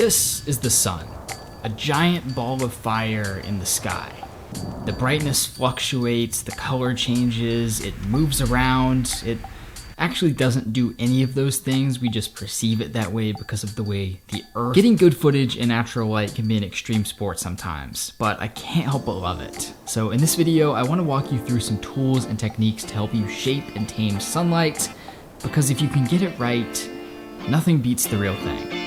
This is the sun, a giant ball of fire in the sky. The brightness fluctuates, the color changes, it moves around. It actually doesn't do any of those things, we just perceive it that way because of the way the earth. Getting good footage in natural light can be an extreme sport sometimes, but I can't help but love it. So in this video, I want to walk you through some tools and techniques to help you shape and tame sunlight, because if you can get it right, nothing beats the real thing.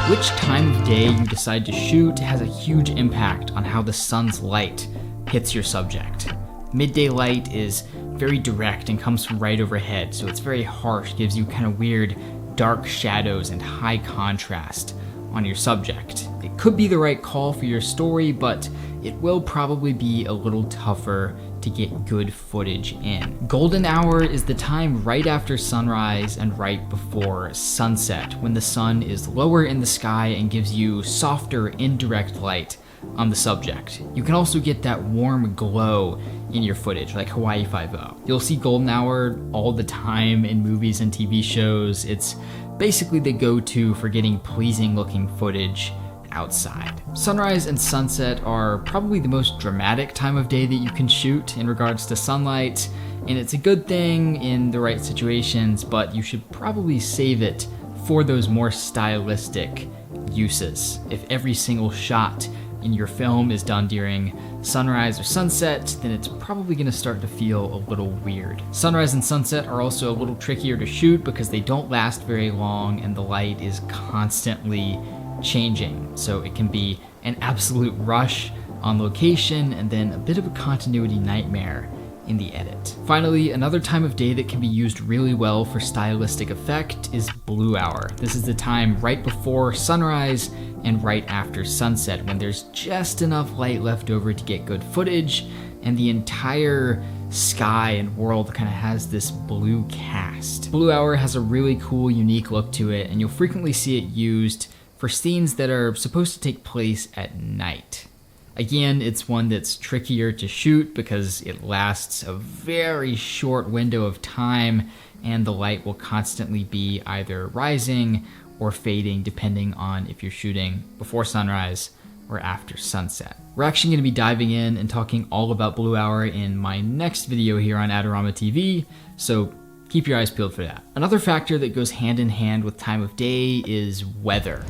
Which time of day you decide to shoot has a huge impact on how the sun's light hits your subject. Midday light is very direct and comes from right overhead, so it's very harsh, gives you kind of weird dark shadows and high contrast on your subject. It could be the right call for your story, but it will probably be a little tougher to get good footage in. Golden hour is the time right after sunrise and right before sunset, when the sun is lower in the sky and gives you softer indirect light on the subject. You can also get that warm glow in your footage, like Hawaii 5-0. You'll see golden hour all the time in movies and TV shows. It's basically the go-to for getting pleasing looking footage outside. Sunrise and sunset are probably the most dramatic time of day that you can shoot in regards to sunlight, and it's a good thing in the right situations, but you should probably save it for those more stylistic uses. If every single shot in your film is done during sunrise or sunset, then it's probably gonna start to feel a little weird. Sunrise and sunset are also a little trickier to shoot because they don't last very long and the light is constantly changing. So it can be an absolute rush on location and then a bit of a continuity nightmare in the edit. Finally, another time of day that can be used really well for stylistic effect is blue hour. This is the time right before sunrise and right after sunset, when there's just enough light left over to get good footage and the entire sky and world kind of has this blue cast. Blue hour has a really cool, unique look to it, and you'll frequently see it used for scenes that are supposed to take place at night. Again, it's one that's trickier to shoot because it lasts a very short window of time and the light will constantly be either rising or fading depending on if you're shooting before sunrise or after sunset. We're actually going to be diving in and talking all about blue hour in my next video here on Adorama TV, so keep your eyes peeled for that. Another factor that goes hand in hand with time of day is weather.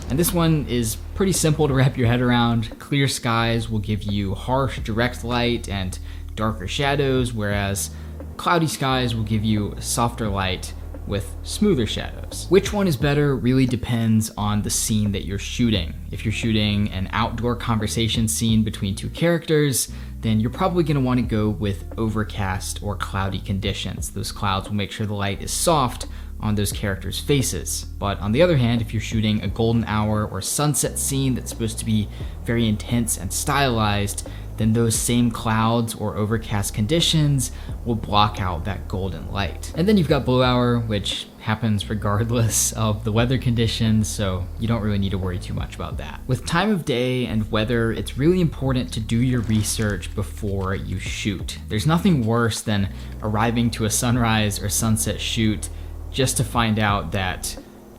And this one is pretty simple to wrap your head around. Clear skies will give you harsh, direct light and darker shadows, whereas cloudy skies will give you softer light with smoother shadows. Which one is better really depends on the scene that you're shooting. If you're shooting an outdoor conversation scene between two characters, then you're probably gonna wanna go with overcast or cloudy conditions. Those clouds will make sure the light is soft on those characters' faces. But on the other hand, if you're shooting a golden hour or sunset scene that's supposed to be very intense and stylized, then those same clouds or overcast conditions will block out that golden light. And then you've got blue hour, which happens regardless of the weather conditions, so you don't really need to worry too much about that. With time of day and weather, it's really important to do your research before you shoot. There's nothing worse than arriving to a sunrise or sunset shoot just to find out that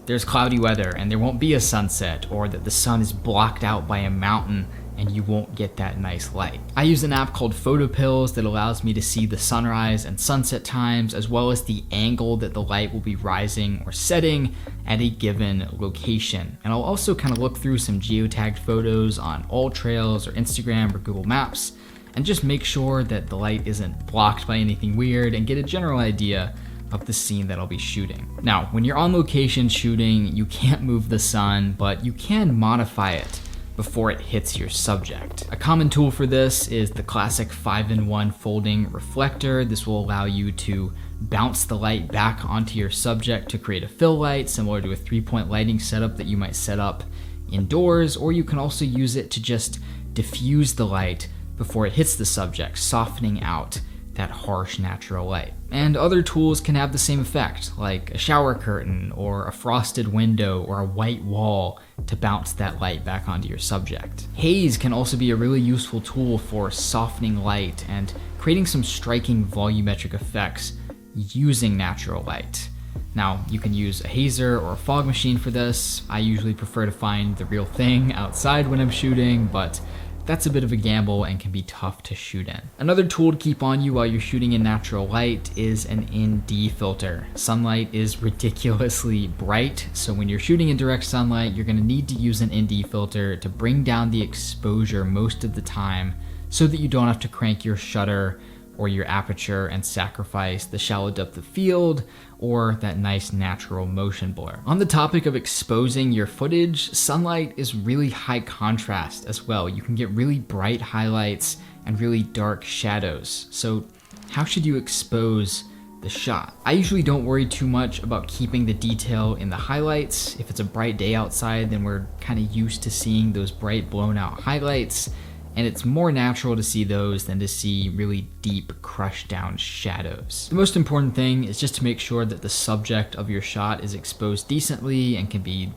there's cloudy weather and there won't be a sunset, or that the sun is blocked out by a mountain and you won't get that nice light. I use an app called PhotoPills that allows me to see the sunrise and sunset times, as well as the angle that the light will be rising or setting at a given location. And I'll also kind of look through some geotagged photos on AllTrails or Instagram or Google Maps and just make sure that the light isn't blocked by anything weird and get a general idea of the scene that I'll be shooting. Now, when you're on location shooting, you can't move the sun, but you can modify it before it hits your subject. A common tool for this is the classic 5-in-1 folding reflector. This will allow you to bounce the light back onto your subject to create a fill light, similar to a 3-point lighting setup that you might set up indoors, or you can also use it to just diffuse the light before it hits the subject, softening out that harsh natural light. And other tools can have the same effect, like a shower curtain or a frosted window or a white wall to bounce that light back onto your subject. Haze can also be a really useful tool for softening light and creating some striking volumetric effects using natural light. Now, you can use a hazer or a fog machine for this. I usually prefer to find the real thing outside when I'm shooting, but that's a bit of a gamble and can be tough to shoot in. Another tool to keep on you while you're shooting in natural light is an ND filter. Sunlight is ridiculously bright, so when you're shooting in direct sunlight, you're gonna need to use an ND filter to bring down the exposure most of the time so that you don't have to crank your shutter or your aperture and sacrifice the shallow depth of field or that nice natural motion blur. On the topic of exposing your footage, sunlight is really high contrast as well. You can get really bright highlights and really dark shadows. So how should you expose the shot? I usually don't worry too much about keeping the detail in the highlights. If it's a bright day outside, then we're kind of used to seeing those bright blown out highlights, and it's more natural to see those than to see really deep crushed down shadows. The most important thing is just to make sure that the subject of your shot is exposed decently and can be,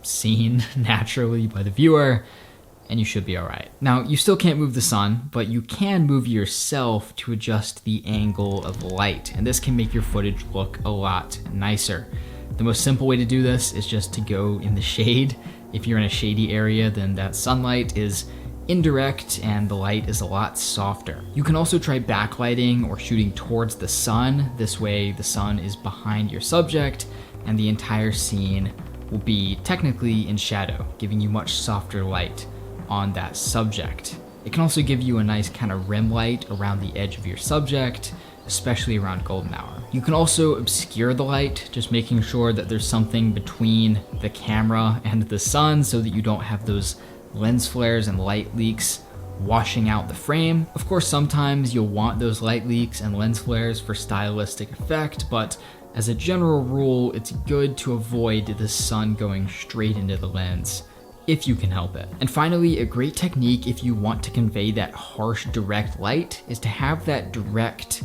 seen naturally by the viewer, and you should be all right. Now, you still can't move the sun, but you can move yourself to adjust the angle of light, and this can make your footage look a lot nicer. The most simple way to do this is just to go in the shade. If you're in a shady area, then that sunlight is indirect and the light is a lot softer. You can also try backlighting or shooting towards the sun. This way the sun is behind your subject and the entire scene will be technically in shadow, giving you much softer light on that subject. It can also give you a nice kind of rim light around the edge of your subject, especially around golden hour. You can also obscure the light, just making sure that there's something between the camera and the sun so that you don't have those lens flares and light leaks washing out the frame. Of course, sometimes you'll want those light leaks and lens flares for stylistic effect, but as a general rule, it's good to avoid the sun going straight into the lens if you can help it. And finally, a great technique if you want to convey that harsh direct light is to have that direct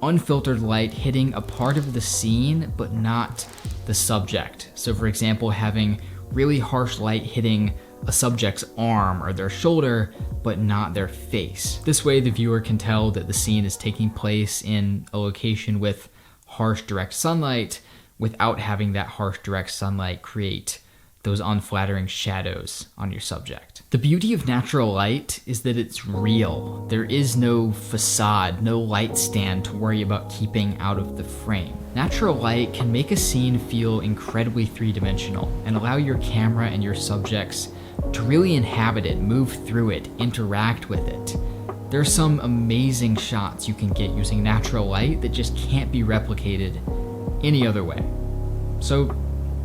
unfiltered light hitting a part of the scene but not the subject. So for example, having really harsh light hitting a subject's arm or their shoulder, but not their face. This way the viewer can tell that the scene is taking place in a location with harsh direct sunlight without having that harsh direct sunlight create those unflattering shadows on your subject. The beauty of natural light is that it's real. There is no facade, no light stand to worry about keeping out of the frame. Natural light can make a scene feel incredibly three-dimensional and allow your camera and your subjects to really inhabit it, move through it, interact with it. There are some amazing shots you can get using natural light that just can't be replicated any other way. So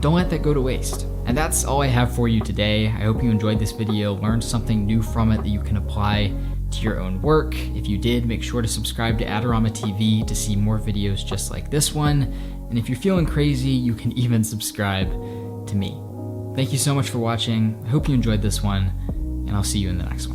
don't let that go to waste. And that's all I have for you today. I hope you enjoyed this video, learned something new from it that you can apply to your own work. If you did, make sure to subscribe to Adorama TV to see more videos just like this one. And if you're feeling crazy, you can even subscribe to me. Thank you so much for watching. I hope you enjoyed this one, and I'll see you in the next one.